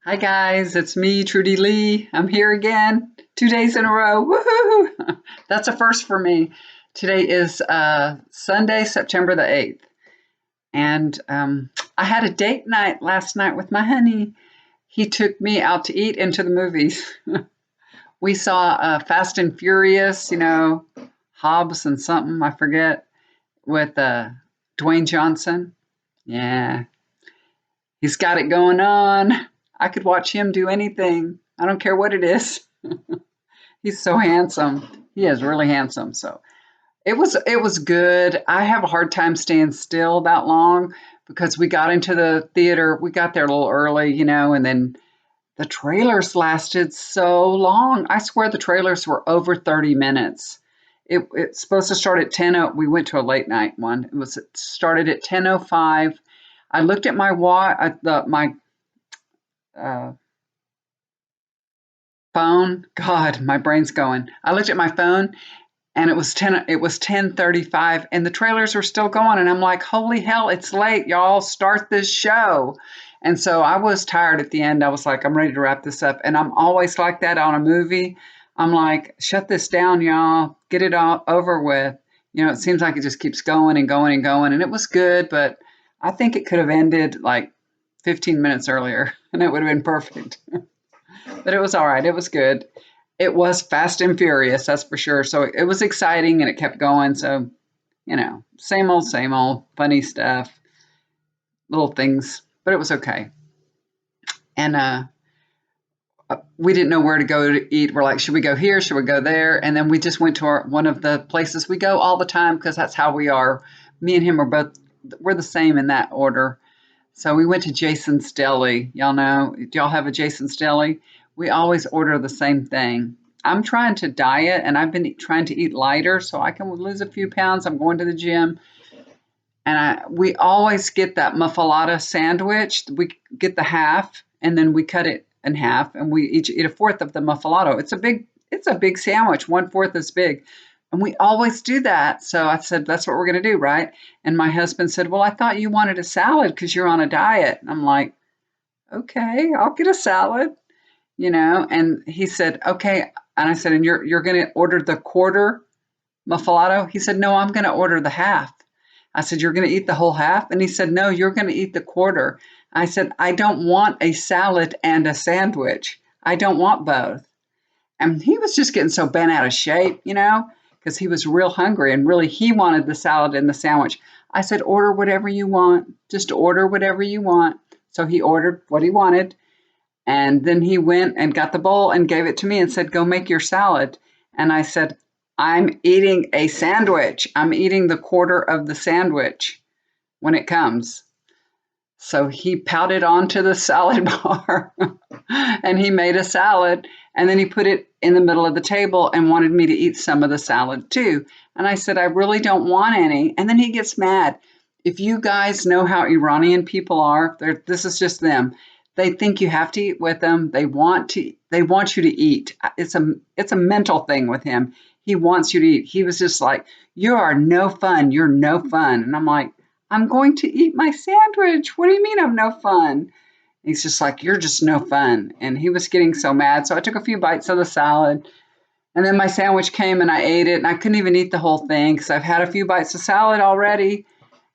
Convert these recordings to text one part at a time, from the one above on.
Hi guys, it's me, Trudy Lee. I'm here again, 2 days in a row. Woohoo! That's a first for me. Today is Sunday, September the 8th. And I had a date night last night with my honey. He took me out to eat into the movies. We saw Fast and Furious, Hobbs and something, I forget, with Dwayne Johnson. Yeah, he's got it going on. I could watch him do anything. I don't care what it is. He's so handsome. He is really handsome. So it was good. I have a hard time staying still that long because we got into the theater. We got there a little early, and then the trailers lasted so long. I swear the trailers were over 30 minutes. It's supposed to start at 10. We went to a late night one. It started at 10:05. I looked at my watch, my uh, phone. God, my brain's going. I looked at my phone and it was 10:35 and the trailers were still going and I'm like, "Holy hell, it's late. Y'all start this show." And so I was tired at the end. I was like, "I'm ready to wrap this up." And I'm always like that on a movie. I'm like, "Shut this down, y'all. Get it all over with." It seems like it just keeps going and going and going and it was good, but I think it could have ended like 15 minutes earlier and it would have been perfect. But it was all right. It was good. It was fast and furious, that's for sure. So it was exciting and it kept going. So, same old funny stuff, little things, but it was okay. And we didn't know where to go to eat. We're like, should we go here? Should we go there? And then we just went to one of the places we go all the time because that's how we are. Me and him we're the same in that order. So we went to Jason's Deli. Y'all know, do y'all have a Jason's Deli? We always order the same thing. I'm trying to diet and I've been trying to eat lighter so I can lose a few pounds. I'm going to the gym and we always get that muffalata sandwich. We get the half and then we cut it in half and we each eat a fourth of the muffalato. It's a big sandwich. One fourth is big. And we always do that. So I said, that's what we're going to do, right? And my husband said, well, I thought you wanted a salad because you're on a diet. And I'm like, okay, I'll get a salad, And he said, okay. And I said, and you're going to order the quarter muffalato? He said, no, I'm going to order the half. I said, you're going to eat the whole half? And he said, no, you're going to eat the quarter. I said, I don't want a salad and a sandwich. I don't want both. And he was just getting so bent out of shape, because he was real hungry and really he wanted the salad and the sandwich. I said, order whatever you want. Just order whatever you want. So he ordered what he wanted. And then he went and got the bowl and gave it to me and said, go make your salad. And I said, I'm eating a sandwich. I'm eating the quarter of the sandwich when it comes. So he pouted onto the salad bar and he made a salad and then he put it in the middle of the table and wanted me to eat some of the salad too. And I said, I really don't want any. And then he gets mad. If you guys know how Iranian people are, this is just them. They think you have to eat with them. They want you to eat. It's a mental thing with him. He wants you to eat. He was just like, you are no fun. You're no fun. And I'm like, I'm going to eat my sandwich. What do you mean I'm no fun? He's just like, you're just no fun. And he was getting so mad. So I took a few bites of the salad. And then my sandwich came and I ate it. And I couldn't even eat the whole thing because I've had a few bites of salad already.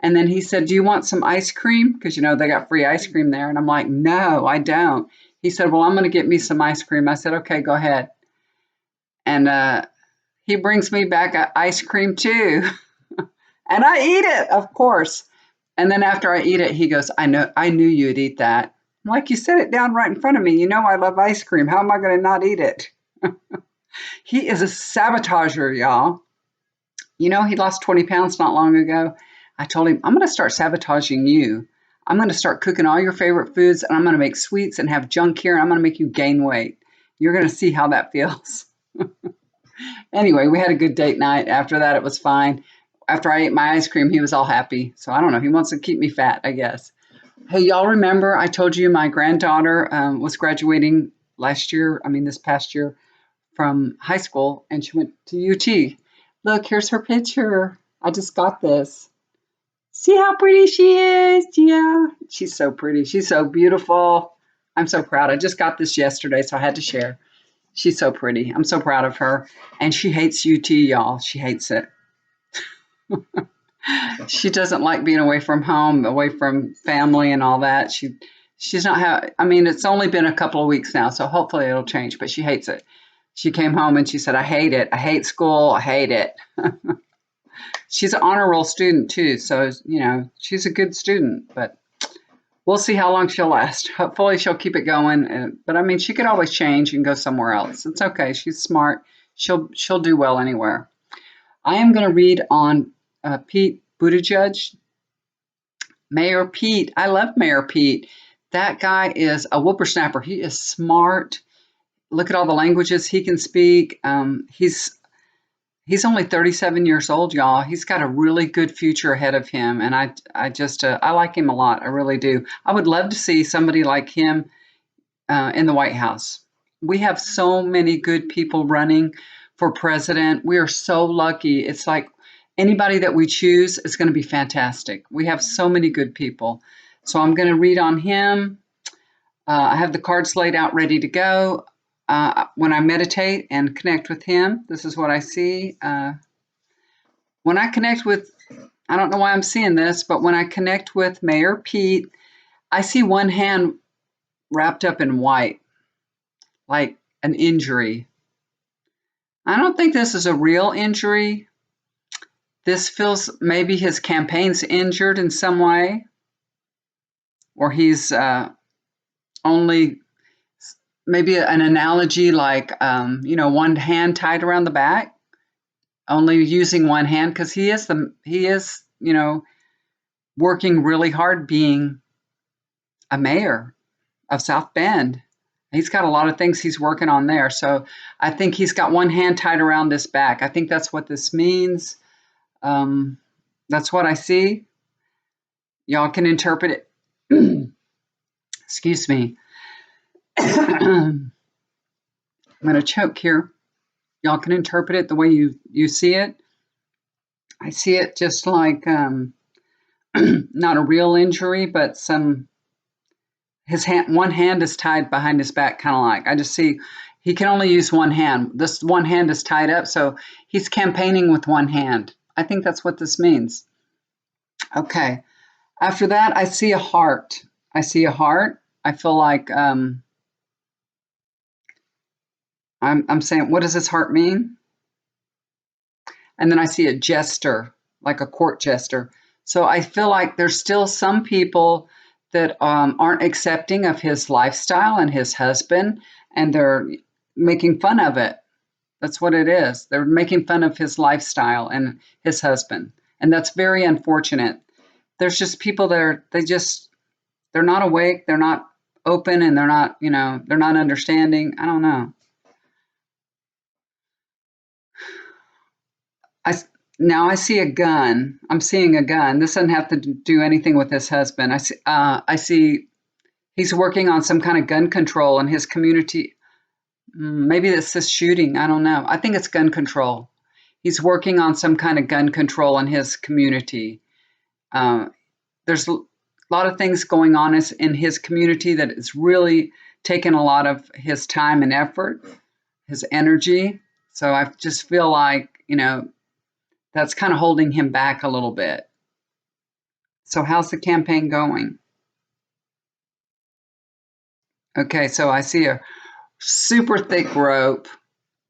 And then he said, do you want some ice cream? Because, they got free ice cream there. And I'm like, no, I don't. He said, well, I'm going to get me some ice cream. I said, okay, go ahead. And he brings me back ice cream too. And I eat it, of course. And then after I eat it, he goes, I knew you'd eat that. I'm like, you set it down right in front of me. You know I love ice cream. How am I going to not eat it? He is a sabotager, y'all. He lost 20 pounds not long ago. I told him, I'm going to start sabotaging you. I'm going to start cooking all your favorite foods, and I'm going to make sweets and have junk here, and I'm going to make you gain weight. You're going to see how that feels. Anyway, we had a good date night. After that, it was fine. After I ate my ice cream, he was all happy. So I don't know. He wants to keep me fat, I guess. Hey, y'all remember I told you my granddaughter was graduating this past year from high school, and she went to UT. Look, here's her picture. I just got this. See how pretty she is? Yeah, she's so pretty. She's so beautiful. I'm so proud. I just got this yesterday, so I had to share. She's so pretty. I'm so proud of her. And she hates UT, y'all. She hates it. She doesn't like being away from home, away from family and all that. She's not I mean, it's only been a couple of weeks now, so hopefully it'll change, but she hates it. She came home and she said, I hate it. I hate school. I hate it. She's an honor roll student too, so she's a good student, but we'll see how long she'll last. Hopefully she'll keep it going. But I mean, she could always change and go somewhere else. It's okay. She's smart. She'll do well anywhere. I am going to read on Pete Buttigieg. Mayor Pete. I love Mayor Pete. That guy is a whippersnapper. He is smart. Look at all the languages he can speak. He's only 37 years old, y'all. He's got a really good future ahead of him, and I like him a lot. I really do. I would love to see somebody like him in the White House. We have so many good people running for president. We are so lucky. It's like anybody that we choose is going to be fantastic. We have so many good people. So I'm going to read on him. I have the cards laid out ready to go. When I meditate and connect with him, this is what I see. When I connect with, I don't know why I'm seeing this, but when I connect with Mayor Pete, I see one hand wrapped up in white, like an injury. I don't think this is a real injury. This feels maybe his campaign's injured in some way, or he's only maybe an analogy like, one hand tied around the back, only using one hand because he is, working really hard being a mayor of South Bend. He's got a lot of things he's working on there. So I think he's got one hand tied around his back. I think that's what this means. That's what I see. Y'all can interpret it. Excuse me. I'm going to choke here. Y'all can interpret it the way you see it. I see it just like not a real injury, but one hand is tied behind his back, kind of like. I just see he can only use one hand. This one hand is tied up, so he's campaigning with one hand. I think that's what this means. Okay. After that, I see a heart. I see a heart. I feel like I'm saying, what does this heart mean? And then I see a jester, like a court jester. So I feel like there's still some people that aren't accepting of his lifestyle and his husband, and they're making fun of it. That's what it is. They're making fun of his lifestyle and his husband. And that's very unfortunate. There's just people there, they're not awake, they're not open, and they're not understanding. I don't know. Now I see a gun. I'm seeing a gun. This doesn't have to do anything with his husband. I see he's working on some kind of gun control in his community. Maybe it's this shooting. I don't know. I think it's gun control. He's working on some kind of gun control in his community. There's a lot of things going on in his community that is really taken a lot of his time and effort, his energy. So I just feel like, that's kind of holding him back a little bit. So how's the campaign going? Okay, so I see a super thick rope,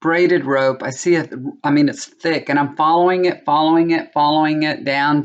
braided rope. I see it. I mean, it's thick, and I'm following it down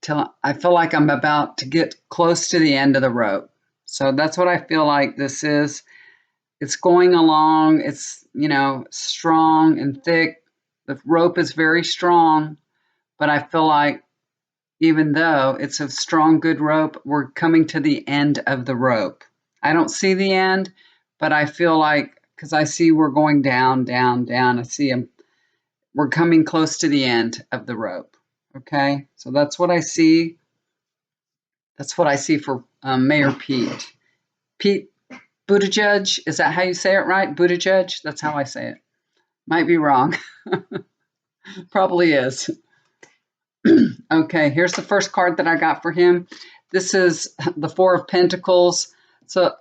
till I feel like I'm about to get close to the end of the rope. So that's what I feel like this is. It's going along. It's, strong and thick. The rope is very strong, but I feel like even though it's a strong, good rope, we're coming to the end of the rope. I don't see the end, but I feel like, because I see we're going down. I see we're coming close to the end of the rope. Okay, so that's what I see. That's what I see for Mayor Pete. Pete Buttigieg, is that how you say it right? Buttigieg? That's how I say it. Might be wrong. Probably is. Okay, here's the first card that I got for him. This is the Four of Pentacles. So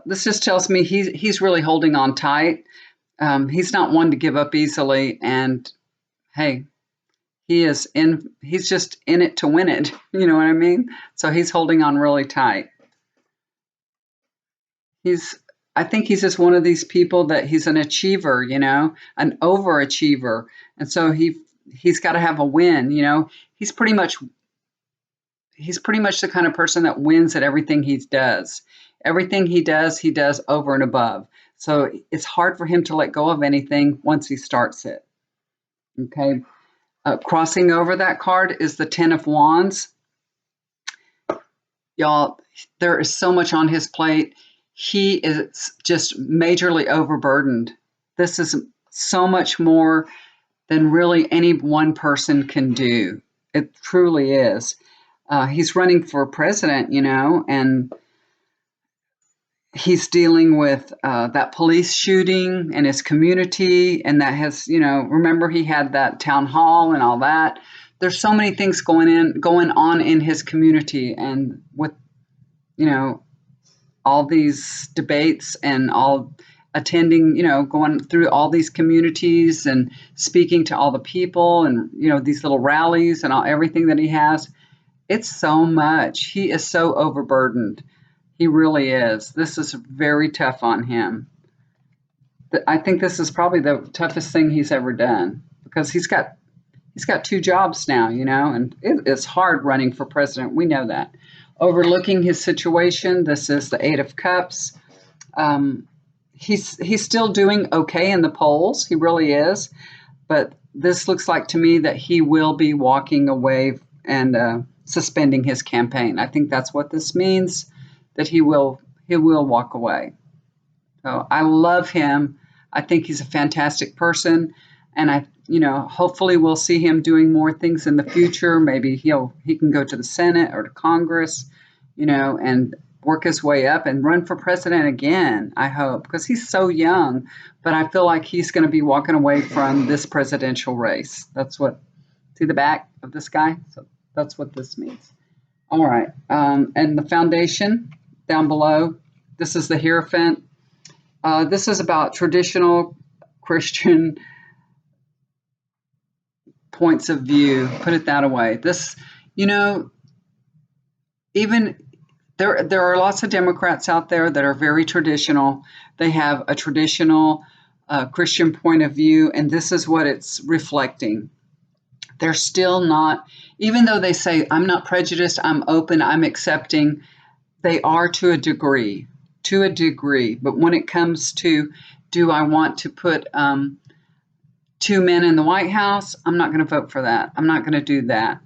This just tells me he's really holding on tight. He's not one to give up easily, and hey, he's just in it to win it. You know what I mean? So he's holding on really tight. He's I think he's just one of these people that he's an achiever, an overachiever. And so he's got to have a win. He's pretty much he's pretty much the kind of person that wins at everything he does. Everything he does over and above. So it's hard for him to let go of anything once he starts it. Okay. Crossing over that card is the Ten of Wands. Y'all, there is so much on his plate. He is just majorly overburdened. This is so much more than really any one person can do. It truly is. He's running for president, and he's dealing with that police shooting in his community, and that has, remember he had that town hall and all that. There's so many things going on in his community, and with, all these debates and all attending, going through all these communities and speaking to all the people and, these little rallies and everything that he has. It's so much. He is so overburdened. He really is. This is very tough on him. I think this is probably the toughest thing he's ever done, because he's got two jobs now, and it's hard running for president. We know that. Overlooking his situation, this is the Eight of Cups. He's still doing okay in the polls. He really is. But this looks like to me that he will be walking away and suspending his campaign. I think that's what this means, that he will walk away. So I love him. I think he's a fantastic person, and hopefully we'll see him doing more things in the future. Maybe he can go to the Senate or to Congress, and work his way up and run for president again, I hope, because he's so young. But I feel like he's going to be walking away from this presidential race. See the back of this guy? So that's what this means. All right. And the foundation down below, this is the Hierophant. This is about traditional Christian points of view. Put it that way. This, even there are lots of Democrats out there that are very traditional. They have a traditional Christian point of view, and this is what it's reflecting. They're still not, even though they say, I'm not prejudiced, I'm open, I'm accepting, they are to a degree. But when it comes to, do I want to put two men in the White House? I'm not going to vote for that. I'm not going to do that.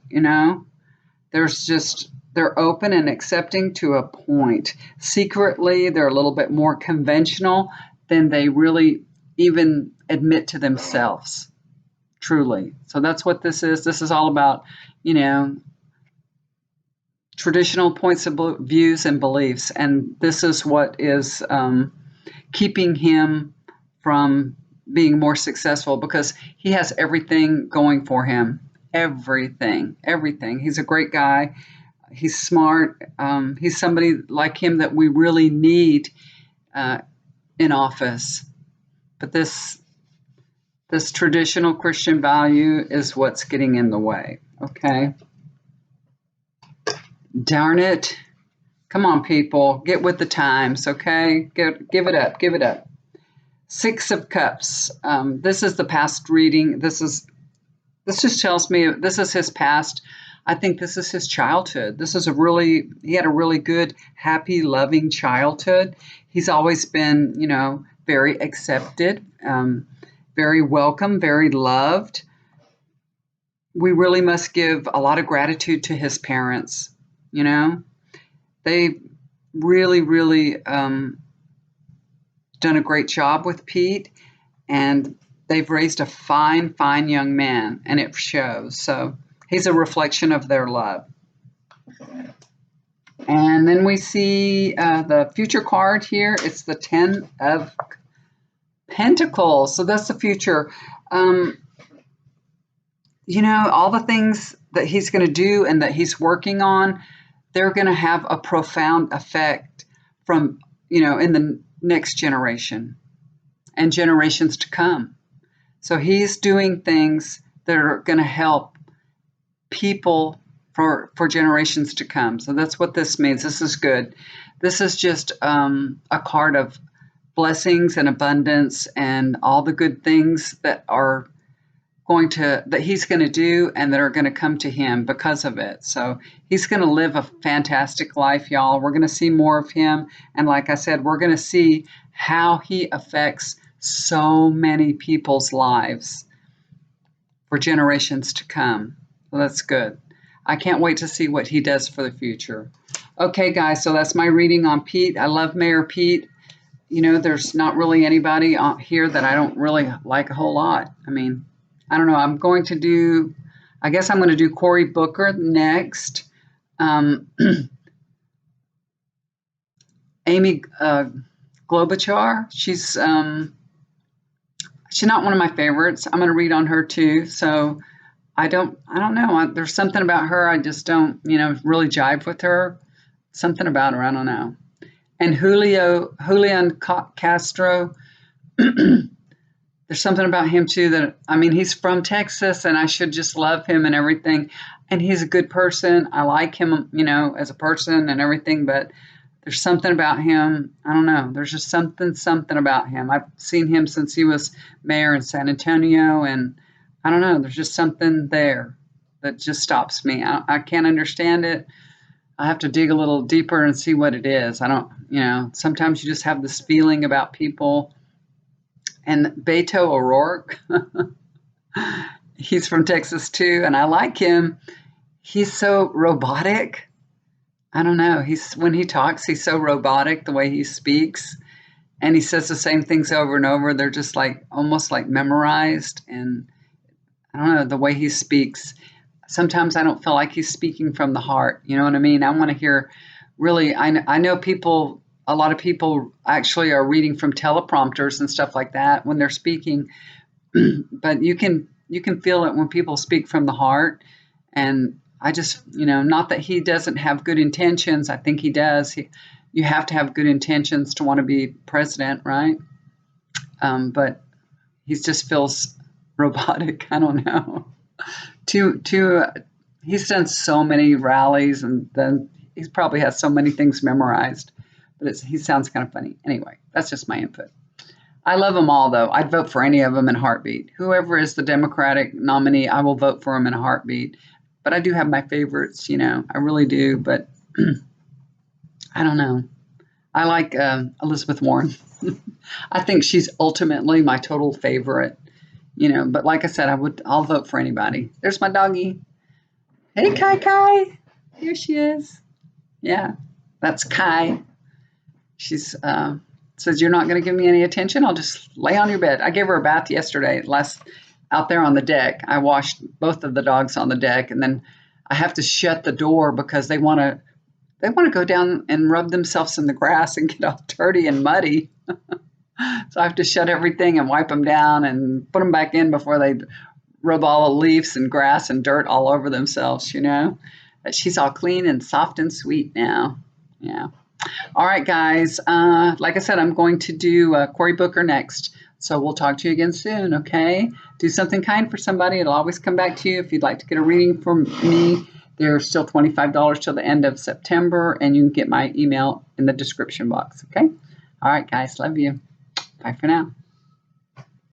They're open and accepting to a point. Secretly, they're a little bit more conventional than they really even admit to themselves. Truly. So that's what this is. This is all about, traditional points of views and beliefs. And this is what is keeping him from being more successful, because he has everything going for him. Everything. He's a great guy. He's smart. He's somebody like him that we really need in office. But this traditional Christian value is what's getting in the way. Okay. Darn it. Come on, people. Get with the times, okay? Give it up. Six of Cups. This is the past reading. This just tells me this is his past. I think this is his childhood. He had a really good, happy, loving childhood. He's always been, very accepted, very welcome, very loved. We really must give a lot of gratitude to his parents. They really, really done a great job with Pete, and they've raised a fine, fine young man, and it shows. So he's a reflection of their love. And then we see the future card here. It's the Ten of Pentacles. So that's the future. All the things that he's going to do and that he's working on, they're going to have a profound effect from in the next generation and generations to come. So he's doing things that are going to help people for generations to come. So that's what this means. This is good. This is just a card of blessings and abundance and all the good things that he's going to do and that are going to come to him because of it. So he's going to live a fantastic life, y'all. We're going to see more of him. And like I said, we're going to see how he affects so many people's lives for generations to come. So that's good. I can't wait to see what he does for the future. Okay, guys, so that's my reading on Pete. I love Mayor Pete. There's not really anybody here that I don't really like a whole lot. I mean, I don't know. I guess I'm going to do Cory Booker next. Amy Klobuchar, she's not one of my favorites. I'm going to read on her too. So I don't know. There's something about her. I just don't, really jive with her. Something about her. I don't know. And Julian Castro, there's something about him too that, he's from Texas and I should just love him and everything. And he's a good person. I like him, as a person and everything, but there's something about him. I don't know. There's just something about him. I've seen him since he was mayor in San Antonio, and I don't know. There's just something there that just stops me. I can't understand it. I have to dig a little deeper and see what it is. I don't, sometimes you just have this feeling about people. And Beto O'Rourke, he's from Texas too, and I like him. He's so robotic. I don't know. When he talks, he's so robotic the way he speaks, and he says the same things over and over. They're just almost like memorized, and I don't know, the way he speaks. Sometimes I don't feel like he's speaking from the heart. You know what I mean? I want to hear really, I know a lot of people actually are reading from teleprompters and stuff like that when they're speaking, but you can feel it when people speak from the heart. And I just, not that he doesn't have good intentions. I think he does. You have to have good intentions to want to be president, right? But he just feels robotic. I don't know. He's done so many rallies, and then he probably has so many things memorized, but he sounds kind of funny. Anyway, that's just my input. I love them all, though. I'd vote for any of them in a heartbeat. Whoever is the Democratic nominee, I will vote for him in a heartbeat. But I do have my favorites, I really do. But I don't know. I like Elizabeth Warren. I think she's ultimately my total favorite. But like I said, I'll vote for anybody. There's my doggie. Hey, Kai. Here she is. Yeah, that's Kai. She's says, "You're not going to give me any attention. I'll just lay on your bed." I gave her a bath yesterday, out there on the deck. I washed both of the dogs on the deck, and then I have to shut the door because they want to go down and rub themselves in the grass and get all dirty and muddy. So I have to shut everything and wipe them down and put them back in before they rub all the leaves and grass and dirt all over themselves, But she's all clean and soft and sweet now. Yeah. All right, guys. Like I said, I'm going to do Cory Booker next. So we'll talk to you again soon, okay? Do something kind for somebody. It'll always come back to you. If you'd like to get a reading from me, there's still $25 till the end of September, and you can get my email in the description box, okay? All right, guys. Love you. Bye for now.